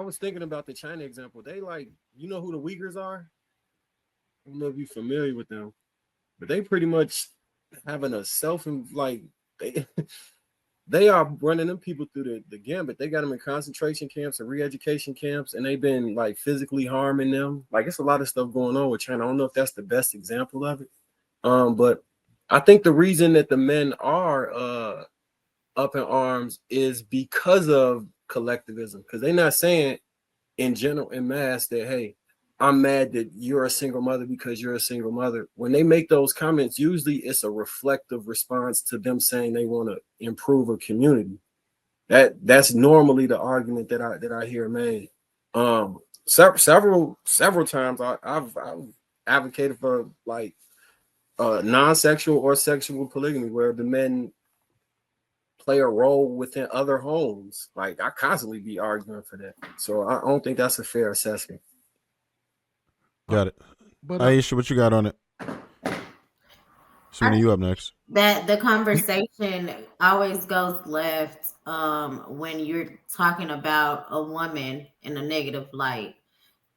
I was thinking about the China example. They like, you know who the Uyghurs are? I don't know if you're familiar with them, but they pretty much having a self like they they are running them people through the gambit. They got them in concentration camps and re-education camps, and they've been like physically harming them. Like it's a lot of stuff going on with China. I don't know if that's the best example of it. But I think the reason that the men are up in arms is because of collectivism. Because they're not saying in general, in mass, that hey, I'm mad that you're a single mother because you're a single mother. When they make those comments, usually it's a reflective response to them saying they want to improve a community. That's normally the argument that I hear made. Several times I've advocated for like non-sexual or sexual polygamy, where the men play a role within other homes. Like I constantly be arguing for that. So I don't think that's a fair assessment. Got it. But Aisha, what you got on it? Sweeney, you up next. That the conversation always goes left when you're talking about a woman in a negative light,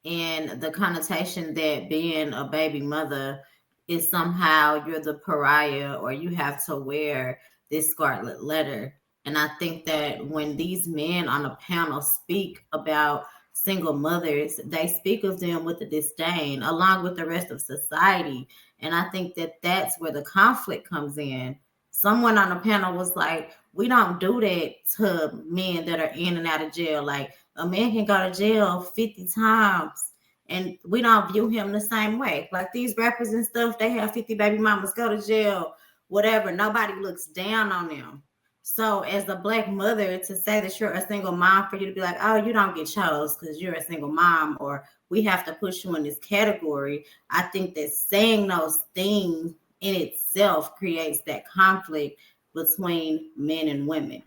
and the connotation that being a baby mother is somehow you're the pariah or you have to wear this scarlet letter. And I think that when these men on a panel speak about single mothers, they speak of them with a disdain along with the rest of society. And I think that that's where the conflict comes in. Someone on the panel was like, we don't do that to men that are in and out of jail. Like a man can go to jail 50 times and we don't view him the same way. Like these rappers and stuff, they have 50 baby mamas, go to jail, whatever. Nobody looks down on them. So as a Black mother, to say that you're a single mom, for you to be like, oh, you don't get chose because you're a single mom, or we have to push you in this category. I think that saying those things in itself creates that conflict between men and women.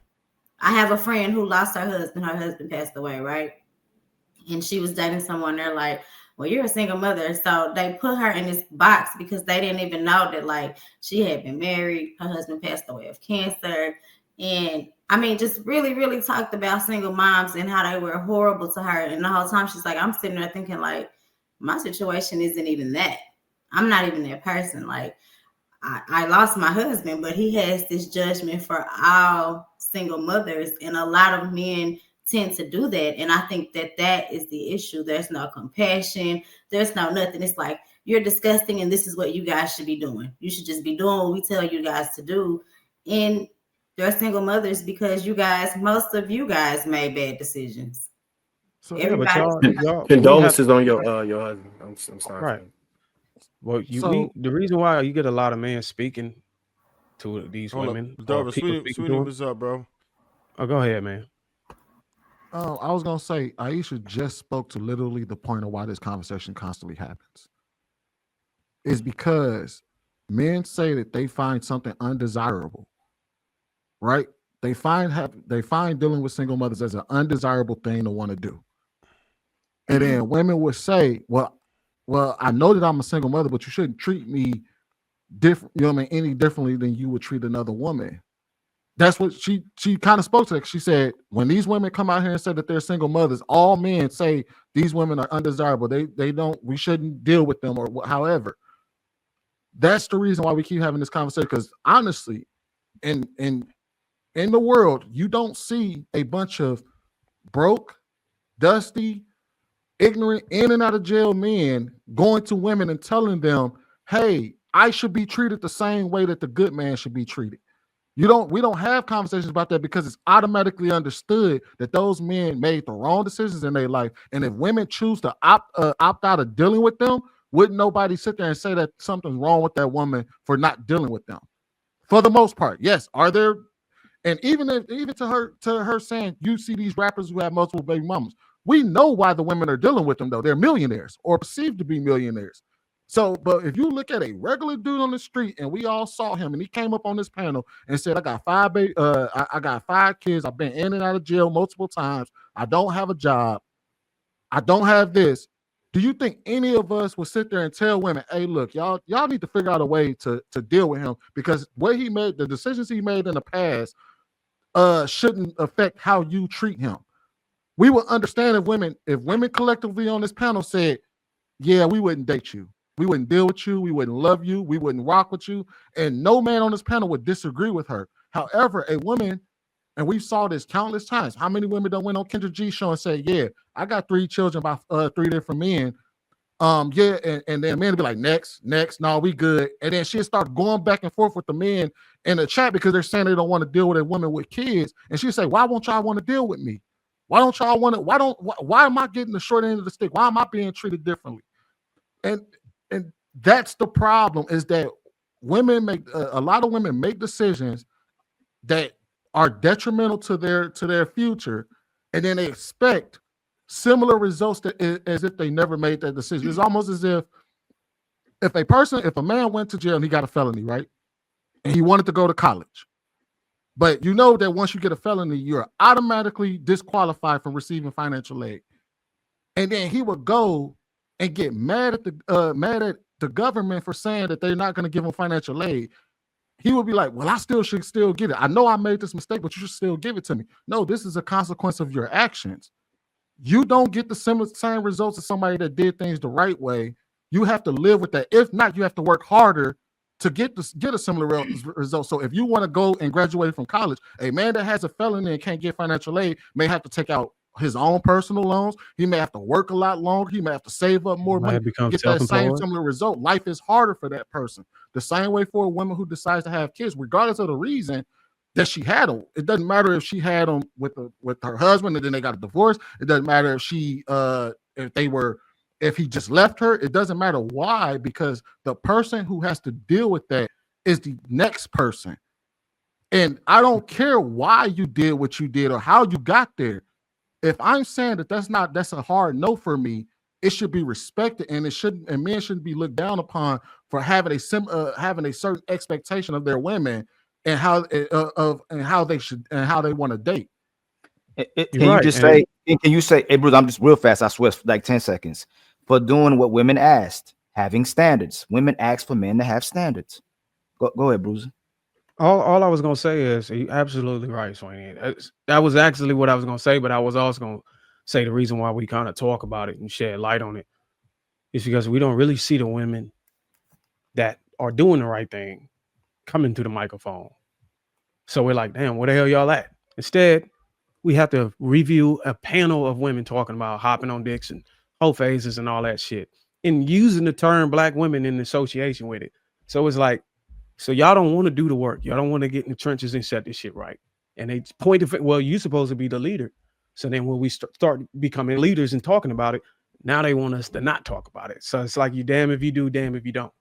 I have a friend who lost her husband. Her husband passed away, right? And she was dating someone. They're like, well, you're a single mother. So they put her in this box because they didn't even know that like she had been married. Her husband passed away of cancer. And I mean, just really, really talked about single moms and how they were horrible to her. And the whole time she's like, I'm sitting there thinking like, my situation isn't even that. I'm not even that person. Like I lost my husband, but he has this judgment for all single mothers. And a lot of men tend to do that. And I think that that is the issue. There's no compassion. There's no nothing. It's like, you're disgusting and this is what you guys should be doing. You should just be doing what we tell you guys to do. And they're single mothers because you guys, most of you guys made bad decisions. So yeah, but y'all condolences on your husband. I'm sorry. Right. Well, the reason why you get a lot of men speaking to these women. Sweeney, what's up, bro? Oh, go ahead, man. I was gonna say Aisha just spoke to literally the point of why this conversation constantly happens. Is because men say that they find something undesirable, right? They find dealing with single mothers as an undesirable thing to want to do. And then women would say, well, I know that I'm a single mother, but you shouldn't treat me different, you know what I mean, any differently than you would treat another woman. That's what she kind of spoke to that. She said, when these women come out here and say that they're single mothers, all men say these women are undesirable. We shouldn't deal with them or however. That's the reason why we keep having this conversation. Because honestly, in the world, you don't see a bunch of broke, dusty, ignorant, in and out of jail men going to women and telling them, hey, I should be treated the same way that the good man should be treated. We don't have conversations about that because it's automatically understood that those men made the wrong decisions in their life. And if women choose to opt out of dealing with them, wouldn't nobody sit there and say that something's wrong with that woman for not dealing with them? For the most part, yes. Are there, and even to her saying, you see these rappers who have multiple baby mamas, we know why the women are dealing with them though. They're millionaires or perceived to be millionaires. So, but if you look at a regular dude on the street and we all saw him and he came up on this panel and said, I got 5 kids. I've been in and out of jail multiple times. I don't have a job. I don't have this. Do you think any of us would sit there and tell women, hey, look, y'all need to figure out a way to deal with him because what he made, the decisions he made in the past shouldn't affect how you treat him. We would understand if women collectively on this panel said, yeah, we wouldn't date you. We wouldn't deal with you. We wouldn't love you. We wouldn't rock with you. And no man on this panel would disagree with her. However, a woman, and we saw this countless times, how many women don't went on Kendra G's show and say, yeah, I got 3 children by 3 different men. Yeah, and then men would be like, next, no, we good. And then she'd start going back and forth with the men in the chat because they're saying they don't want to deal with a woman with kids. And she'd say, why won't y'all want to deal with me? Why don't y'all want to? Why am I getting the short end of the stick? Why am I being treated differently? And that's the problem, is that women make a lot of women make decisions that are detrimental to their future, and then they expect similar results as if they never made that decision. It's almost as if a man went to jail and he got a felony, right? And he wanted to go to college. But you know that once you get a felony, you're automatically disqualified from receiving financial aid. And then he would go and get mad at the government for saying that they're not going to give him financial aid. He would be like, well, I should still get it. I know I made this mistake, but you should still give it to me. No, this is a consequence of your actions. You don't get the same results as somebody that did things the right way. You have to live with that. If not, you have to work harder to get a similar result. So if you want to go and graduate from college, a man that has a felony and can't get financial aid may have to take out his own personal loans. He may have to work a lot longer. He may have to save up more money to get that same similar result. Life is harder for that person. The same way for a woman who decides to have kids, regardless of the reason that she had them. It doesn't matter if she had them with her husband and then they got a divorce. It doesn't matter if he just left her. It doesn't matter why, because the person who has to deal with that is the next person. And I don't care why you did what you did or how you got there. If I'm saying that's a hard no for me, it should be respected, and men shouldn't be looked down upon for having a certain expectation of their women and how they want to date. Can you say, hey, Bruce, I'm just real fast, I swear, like 10 seconds, for doing what women asked, having standards. Women ask for men to have standards. Go ahead, Bruce. All I was gonna say is you're absolutely right, Sweeney. That was actually what I was gonna say, but I was also gonna say the reason why we kind of talk about it and shed light on it is because we don't really see the women that are doing the right thing coming to the microphone. So we're like, damn, where the hell y'all at? Instead, we have to review a panel of women talking about hopping on dicks and whole phases and all that shit, and using the term black women in association with it. So it's like, so y'all don't want to do the work. Y'all don't want to get in the trenches and set this shit right. And they point to, well, you're supposed to be the leader. So then when we start becoming leaders and talking about it, now they want us to not talk about it. So it's like, you damn if you do, damn if you don't.